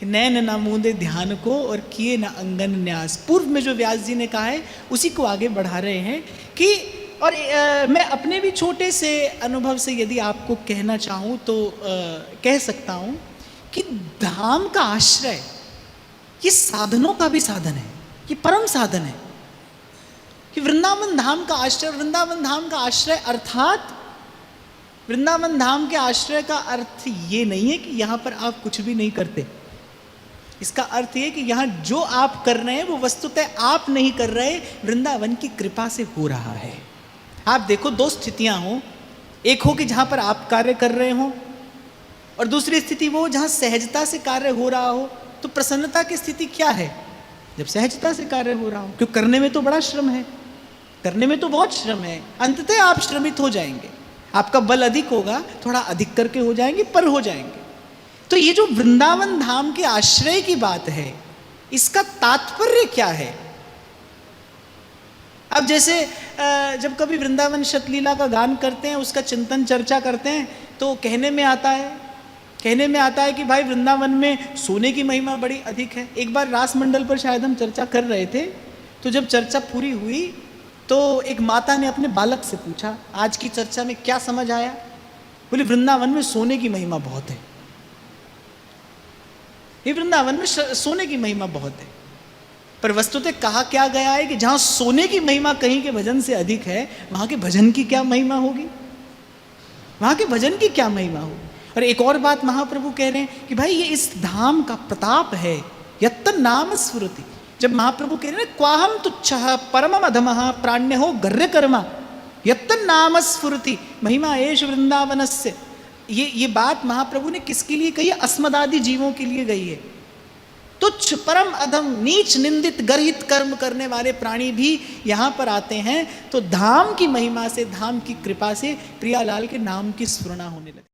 कि नैन ना मूंदे ध्यान को और किए ना अंगन न्यास। पूर्व में जो व्यास जी ने कहा है उसी को आगे बढ़ा रहे हैं कि और मैं अपने भी छोटे से अनुभव से यदि आपको कहना चाहूँ तो कह सकता हूँ कि धाम का आश्रय ये साधनों का भी साधन है, ये परम साधन है कि वृंदावन धाम का आश्रय। वृंदावन धाम का आश्रय अर्थात वृंदावन धाम के आश्रय का अर्थ ये नहीं है कि यहाँ पर आप कुछ भी नहीं करते। इसका अर्थ ये कि यहाँ जो आप कर रहे हैं वो वस्तुतः आप नहीं कर रहे, वृंदावन की कृपा से हो रहा है। आप देखो दो स्थितियां हो, एक हो कि जहाँ पर आप कार्य कर रहे हो और दूसरी स्थिति वो जहाँ सहजता से कार्य हो रहा हो। तो प्रसन्नता की स्थिति क्या है? जब सहजता से कार्य हो रहा हो, क्योंकि करने में तो बड़ा श्रम है, करने में तो बहुत श्रम है। अंततः आप श्रमित हो जाएंगे, आपका बल अधिक होगा, थोड़ा अधिक करके हो जाएंगे, पर हो जाएंगे। तो ये जो वृंदावन धाम के आश्रय की बात है, इसका तात्पर्य क्या है? अब जैसे जब कभी वृंदावन शतलीला का गान करते हैं, उसका चिंतन चर्चा करते हैं, तो कहने में आता है कि भाई वृंदावन में सोने की महिमा बड़ी अधिक है। एक बार रास मंडल पर शायद हम चर्चा कर रहे थे, तो जब चर्चा पूरी हुई तो एक माता ने अपने बालक से पूछा, आज की चर्चा में क्या समझ आया? बोले वृंदावन में सोने की महिमा बहुत है। ये वृंदावन में सोने की महिमा बहुत है, पर वस्तुतः कहा क्या गया है कि जहां सोने की महिमा कहीं के भजन से अधिक है, वहां के भजन की क्या महिमा होगी? वहां के भजन की क्या महिमा होगी? और एक और बात महाप्रभु कह रहे हैं कि भाई ये इस धाम का प्रताप है, यत्त नाम स्फुरति। जब महाप्रभु कह रहे हैं क्वाहम तुच्छः परमम अधमः प्राण्यो गर्य कर्मा यत्त नाम स्फुरति महिमा एष वृंदावनस्य। ये बात महाप्रभु ने किसके लिए कही है? अस्मदादि जीवों के लिए गई है। तुच्छ परम अधम नीच निंदित गर्हित कर्म करने वाले प्राणी भी यहाँ पर आते हैं, तो धाम की महिमा से, धाम की कृपा से प्रियालाल के नाम की स्फुरना होने लगी।